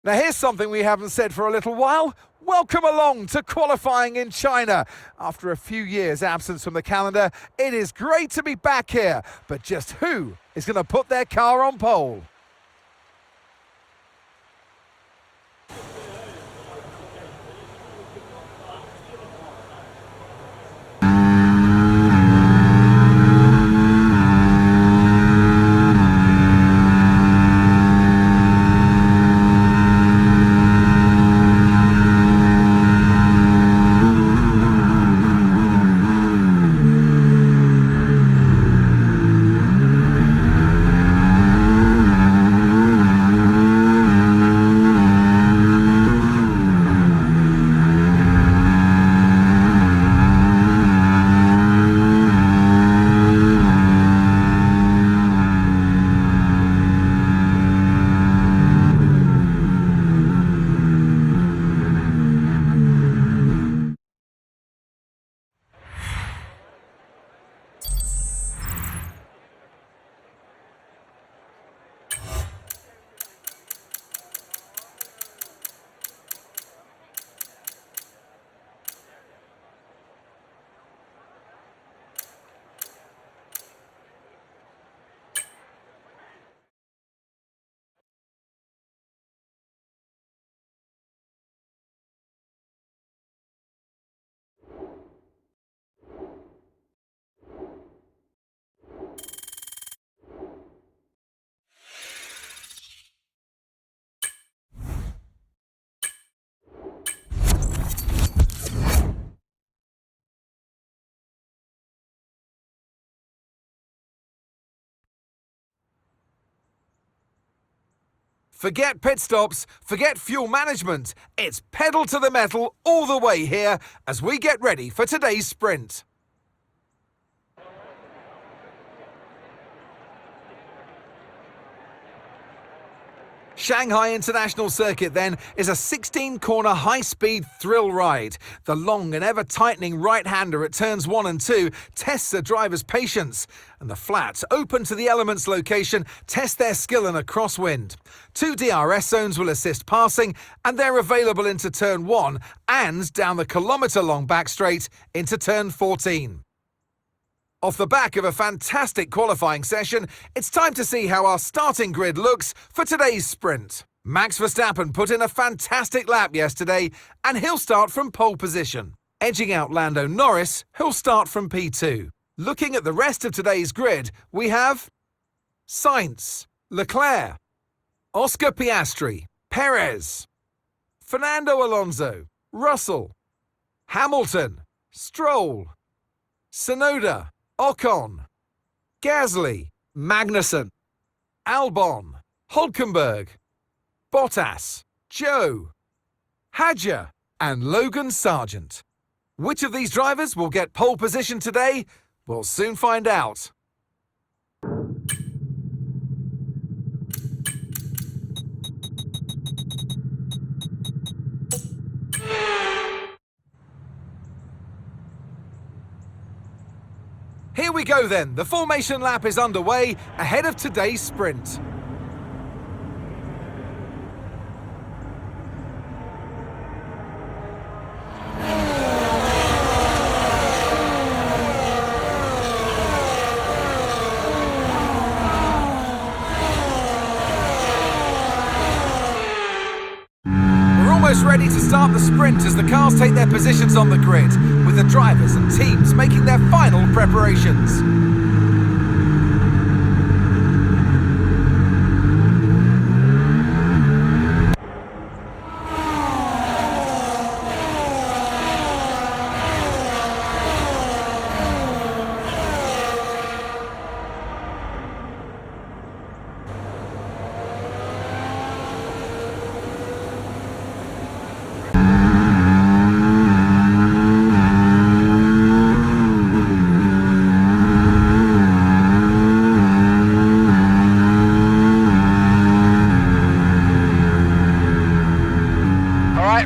Now here's something we haven't said for a little while. Welcome along to qualifying in China. After a few years' absence from the calendar, it is great to be back here. But just who is going to put their car on pole? Forget pit stops, forget fuel management. It's pedal to the metal all the way here as we get ready for today's sprint. Shanghai International Circuit then is a 16-corner high-speed thrill ride. The long and ever-tightening right-hander at turns 1 and 2 tests a driver's patience, and the flats open to the elements location test their skill in a crosswind. 2 DRS zones will assist passing, and they're available into turn 1 and down the kilometre-long back straight into turn 14. Off the back of a fantastic qualifying session, it's time to see how our starting grid looks for today's sprint. Max Verstappen put in a fantastic lap yesterday, and he'll start from pole position, edging out Lando Norris, who'll start from P2. Looking at the rest of today's grid, we have Sainz, Leclerc, Oscar Piastri, Perez, Fernando Alonso, Russell, Hamilton, Stroll, Tsunoda, Ocon, Gasly, Magnussen, Albon, Hülkenberg, Bottas, Zhou, Hadjar and Logan Sargent. Which of these drivers will get pole position today? We'll soon find out. Here we go then, the formation lap is underway ahead of today's sprint. Almost ready to start the sprint as the cars take their positions on the grid, with the drivers and teams making their final preparations.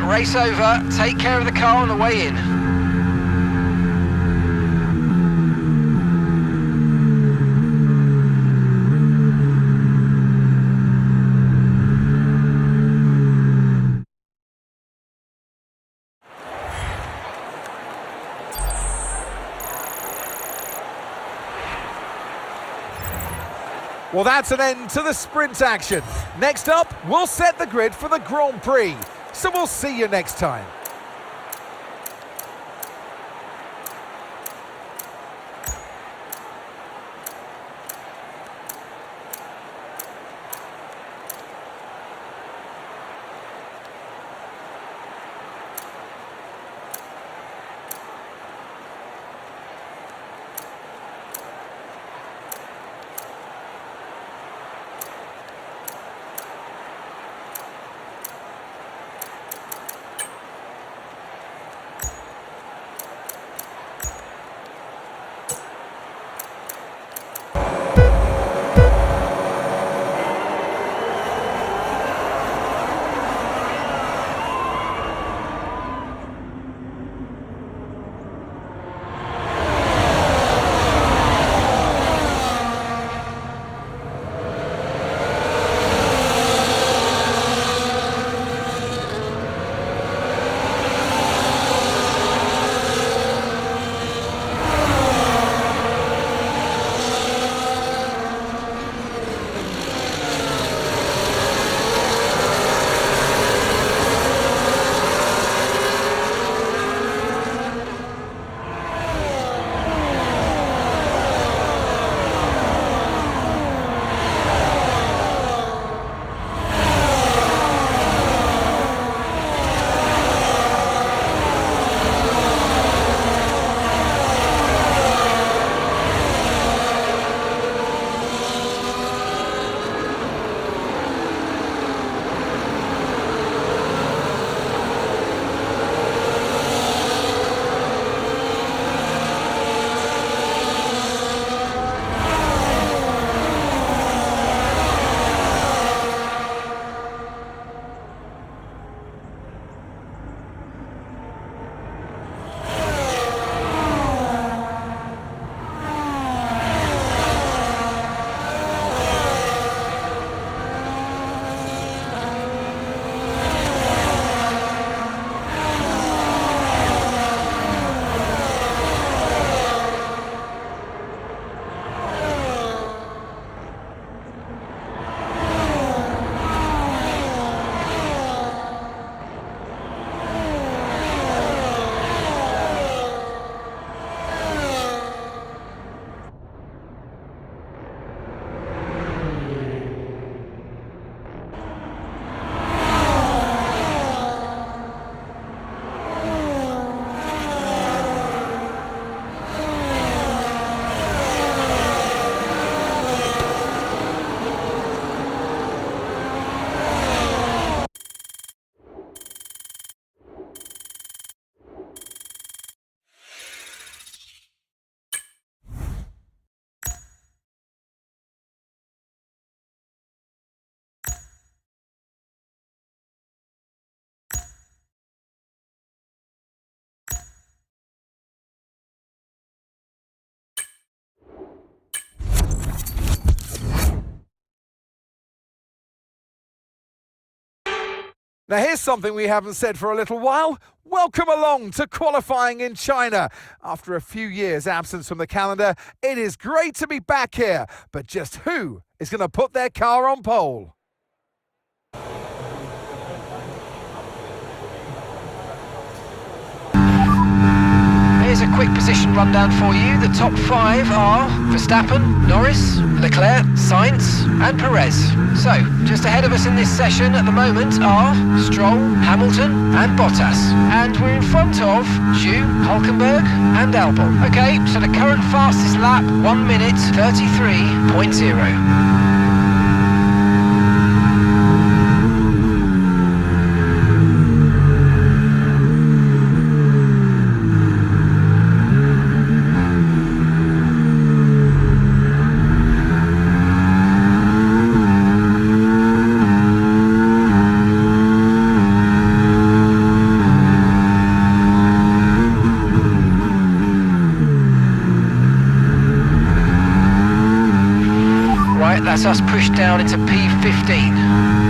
Race over, take care of the car on the way in. Well, that's an end to the sprint action. Next up, we'll set the grid for the Grand Prix. So we'll see you next time. Now here's something we haven't said for a little while. Welcome along to qualifying in China. After a few years' absence from the calendar, it is great to be back here. But just who is going to put their car on pole? Here's a quick position rundown for you. The top 5 are Verstappen, Norris, Leclerc, Sainz and Perez. So, just ahead of us in this session at the moment are Stroll, Hamilton and Bottas. And we're in front of Zhu, Hulkenberg and Albon. Okay, so the current fastest lap, 1 minute 33.0. That's us pushed down into P15.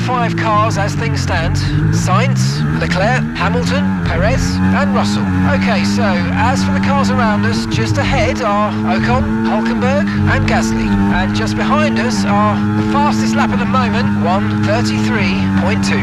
5 cars as things stand. Sainz, Leclerc, Hamilton, Perez and Russell. Okay, so as for the cars around us, just ahead are Ocon, Hulkenberg and Gasly. And just behind us are the fastest lap at the moment, 1:33.2.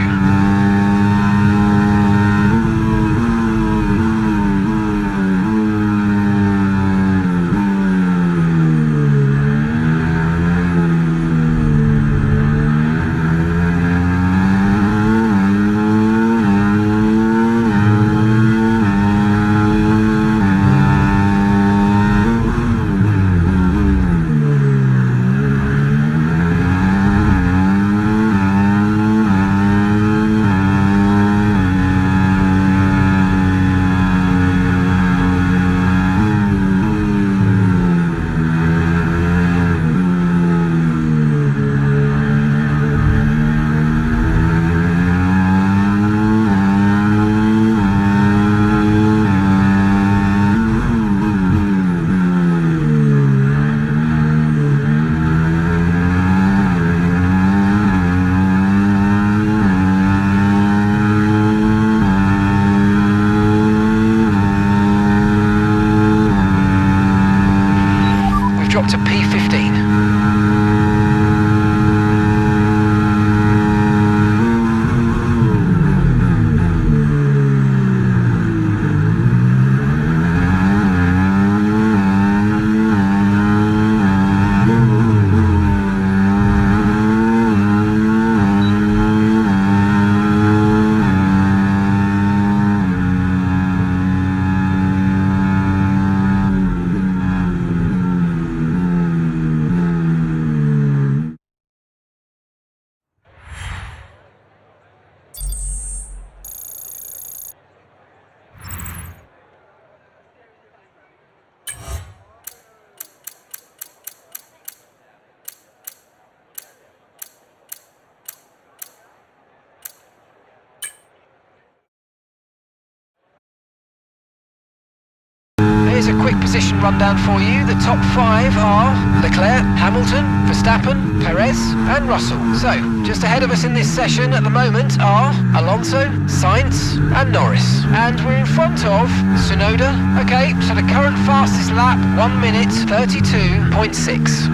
Drop to P15. Here's a quick position rundown for you. The top 5 are Leclerc, Hamilton, Verstappen, Perez and Russell. So, just ahead of us in this session at the moment are Alonso, Sainz and Norris. And we're in front of Tsunoda. Okay, so the current fastest lap, 1:32.6.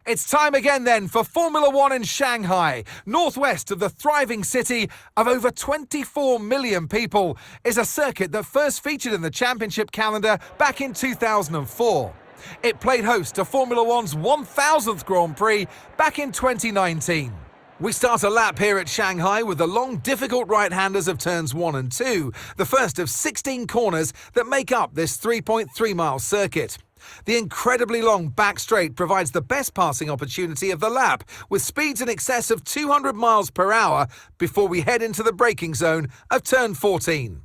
It's time again then for Formula One in Shanghai. Northwest of the thriving city of over 24 million people is a circuit that first featured in the championship calendar back in 2004. It played host to Formula One's 1000th Grand Prix back in 2019. We start a lap here at Shanghai with the long, difficult right-handers of turns 1 and 2, the first of 16 corners that make up this 3.3-mile circuit. The incredibly long back straight provides the best passing opportunity of the lap, with speeds in excess of 200 miles per hour before we head into the braking zone of turn 14.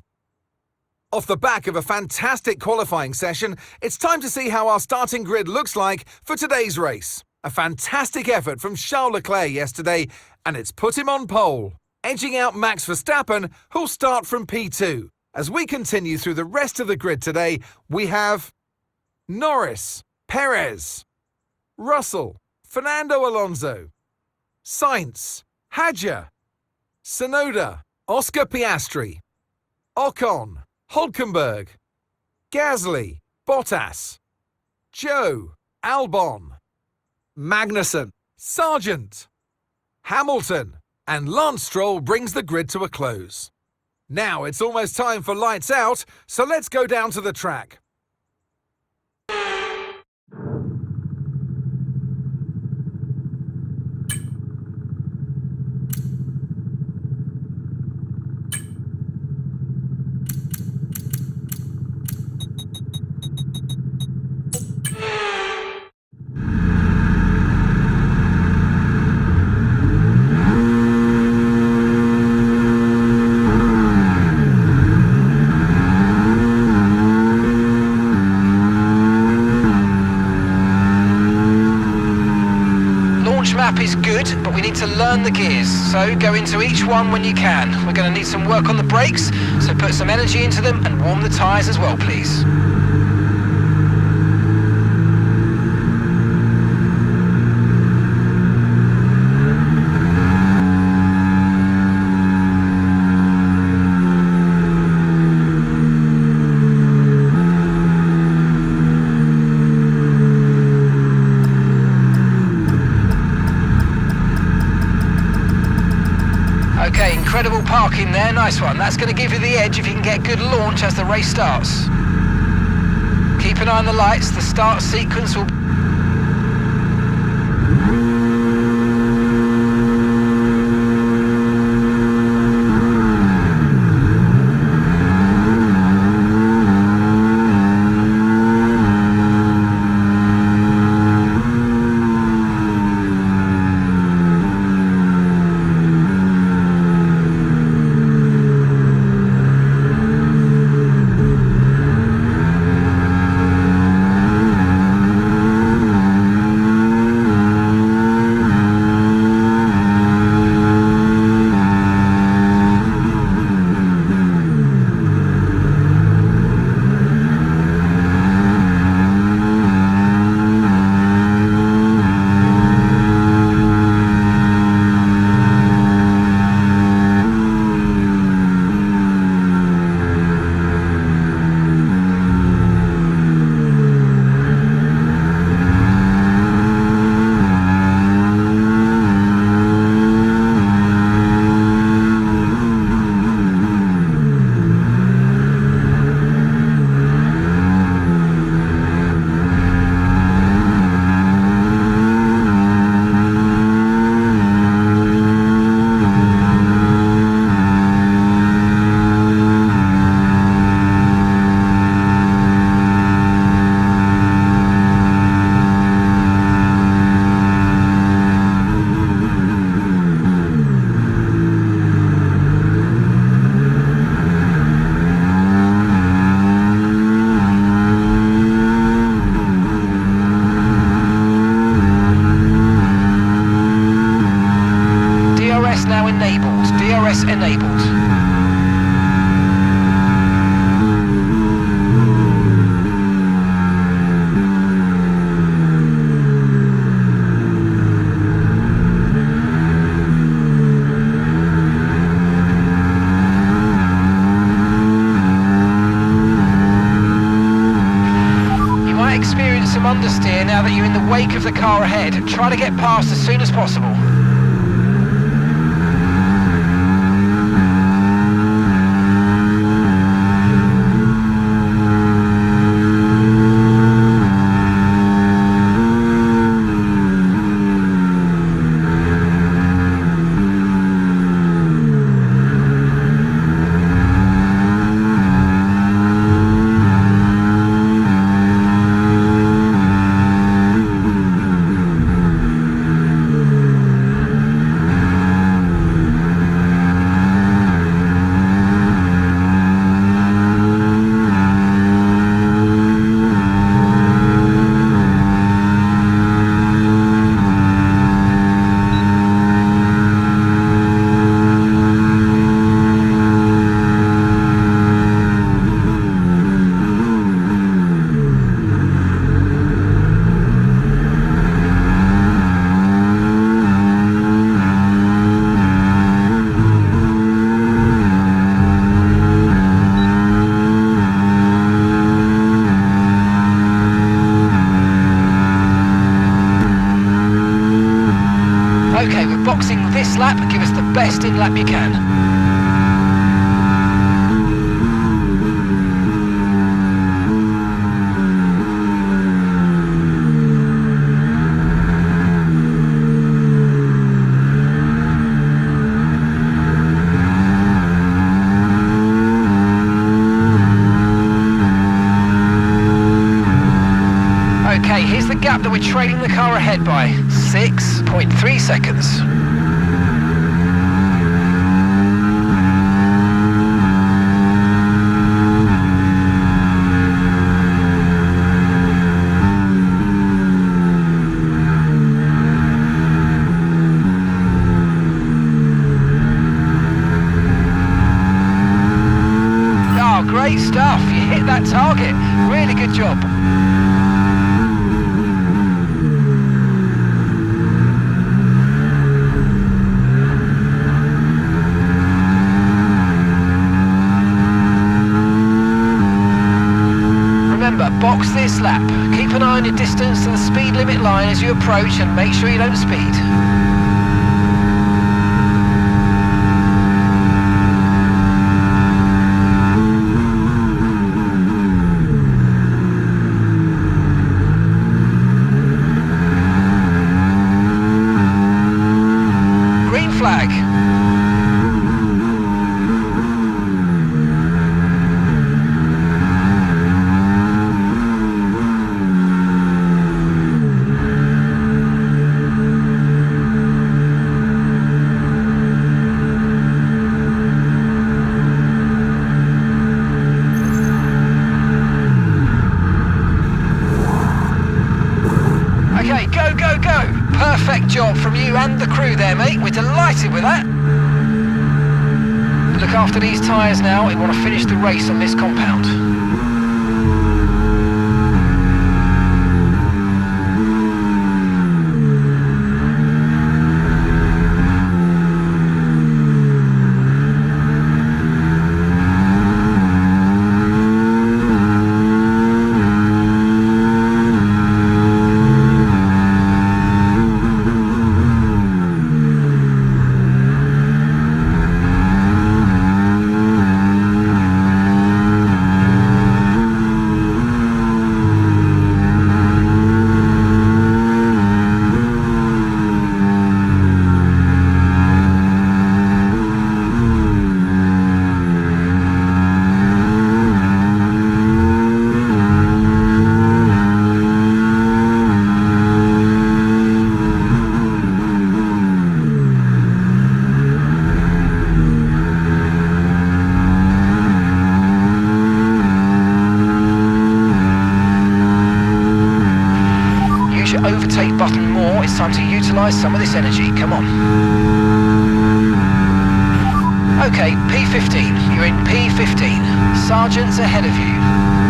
Off the back of a fantastic qualifying session, it's time to see how our starting grid looks like for today's race. A fantastic effort from Charles Leclerc yesterday, and it's put him on pole, edging out Max Verstappen, who'll start from P2. As we continue through the rest of the grid today, we have Norris, Perez, Russell, Fernando Alonso, Sainz, Hadjar, Tsunoda, Oscar Piastri, Ocon, Hülkenberg, Gasly, Bottas, Joe, Albon, Magnussen, Sargent, Hamilton, and Lance Stroll brings the grid to a close. Now it's almost time for lights out, so let's go down to the track. Map is good, but we need to learn the gears, so go into each one when you can. We're going to need some work on the brakes, so put some energy into them and warm the tyres as well, please. Okay, incredible parking there, nice one. That's going to give you the edge if you can get good launch as the race starts. Keep an eye on the lights, the start sequence will... some understeer now that you're in the wake of the car ahead. Try to get past as soon as possible. Okay, we're boxing this lap. Give us the best in lap you can. Okay, here's the gap that we're trailing the car ahead by. 6.3 seconds. Oh, great stuff. You hit that target. Really good job. Box this lap. Keep an eye on your distance to the speed limit line as you approach and make sure you don't speed. Green flag. Okay, go, go, go! Perfect job from you and the crew there, mate. We're delighted with that. Look after these tyres now. We want to finish the race on this compound. Overtake button more. It's time to utilise some of this energy. Come on. Okay, P15. You're in P15. Sergeant's ahead of you.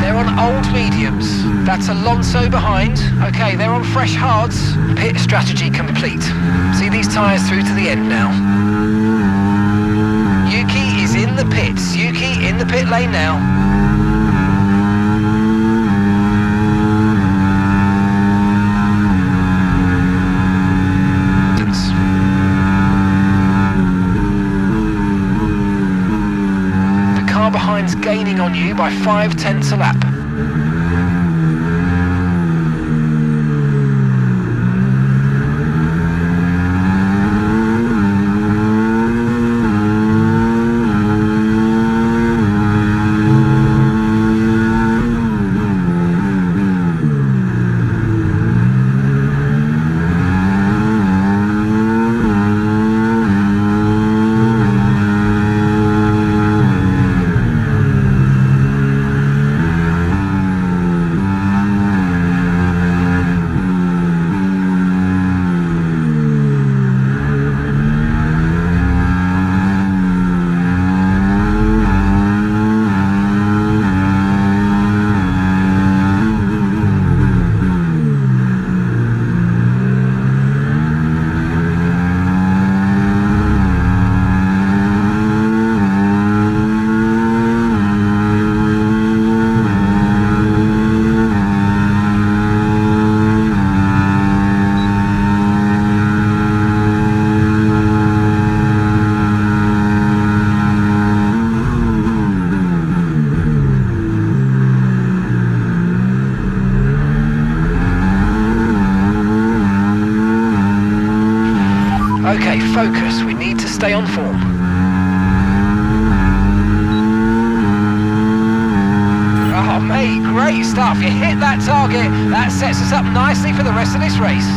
They're on old mediums. That's Alonso behind. Okay, they're on fresh hards. Pit strategy complete. See these tyres through to the end now. Yuki is in the pits. Yuki in the pit lane now. Sainz gaining on you by 0.5 a lap. Okay, focus. We need to stay on form. Oh, mate, great stuff. You hit that target. That sets us up nicely for the rest of this race.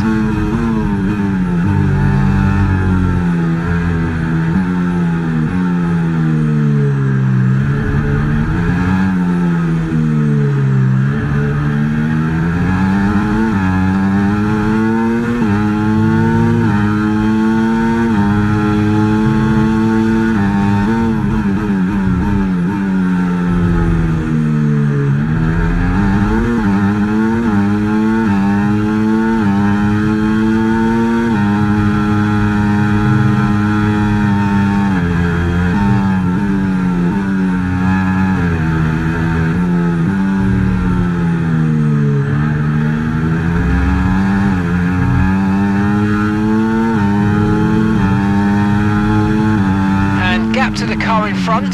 To the car in front,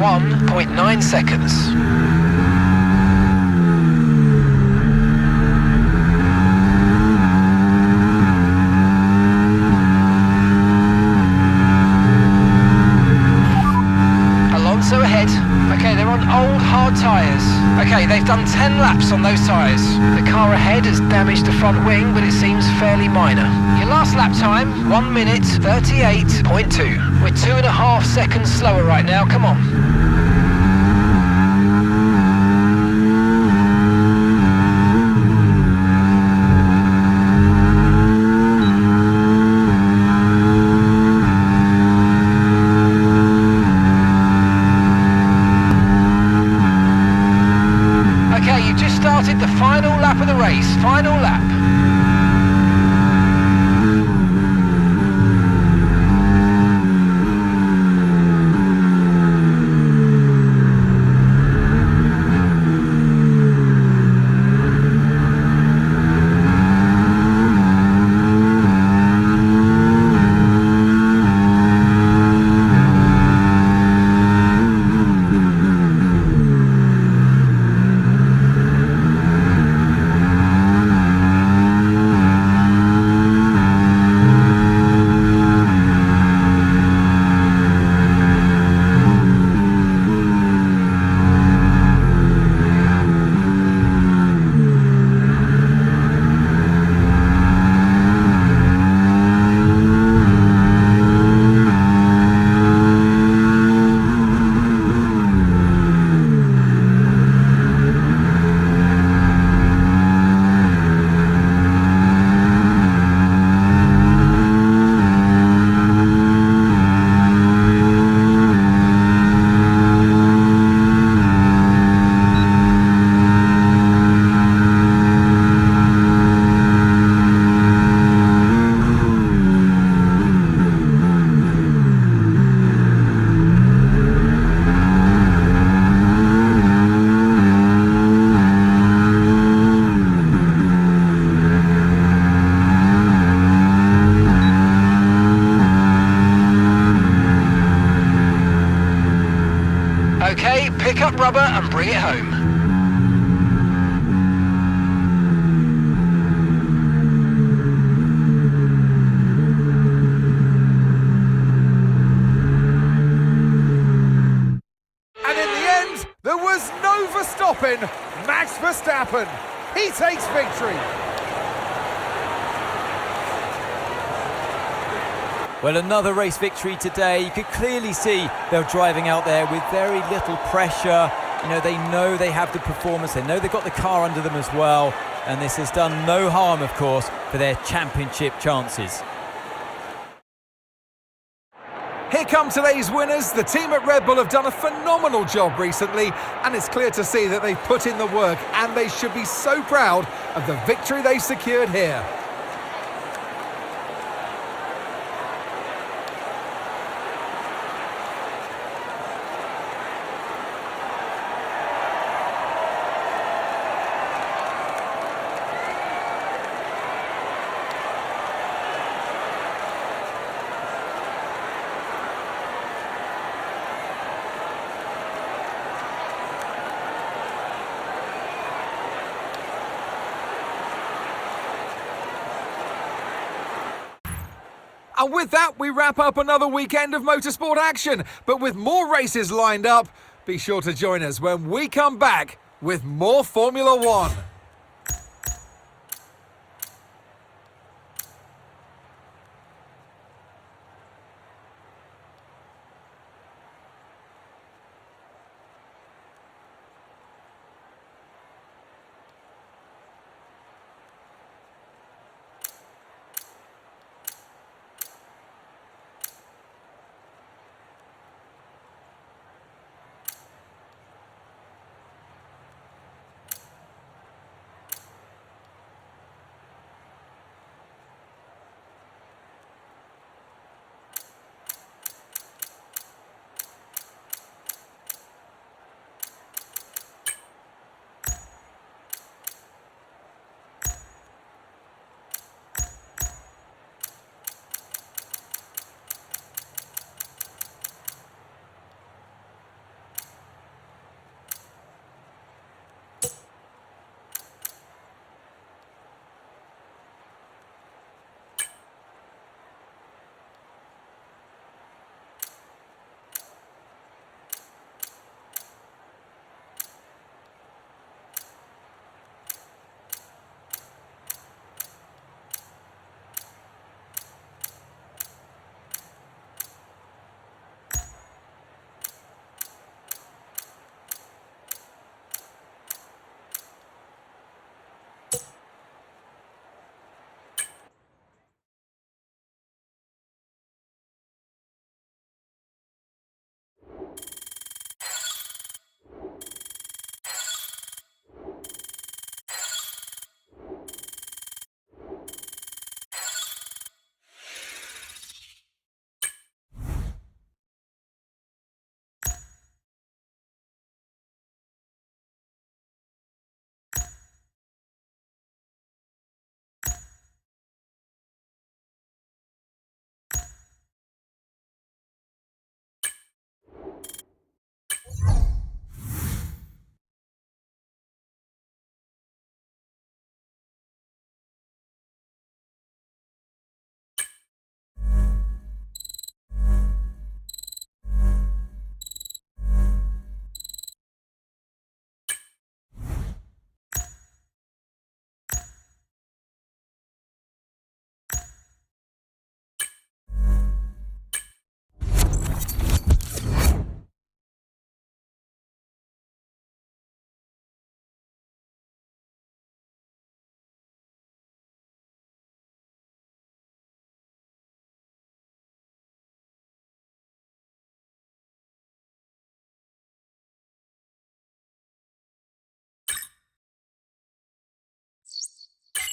1.9 seconds. Alonso ahead. Okay, they're on old hard tyres. Okay, they've done 10 laps on those tyres. The car ahead has damaged the front wing, but it seems fairly minor. Your last lap time, 1 minute 38.2. We're 2.5 seconds slower right now, come on. Okay, you just started the final lap of the race, final lap. rubber and bring it home. There was no Verstappen. Max Verstappen, he takes victory. Well, another race victory today. You could clearly see they're driving out there with very little pressure. You know they have the performance. They know they've got the car under them as well. And this has done no harm, of course, for their championship chances. Here come today's winners. The team at Red Bull have done a phenomenal job recently, and it's clear to see that they've put in the work, and they should be so proud of the victory they've secured here. And with that, we wrap up another weekend of motorsport action. But with more races lined up, be sure to join us when we come back with more Formula One.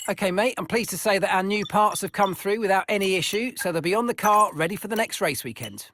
OK, mate, I'm pleased to say that our new parts have come through without any issue, so they'll be on the car ready for the next race weekend.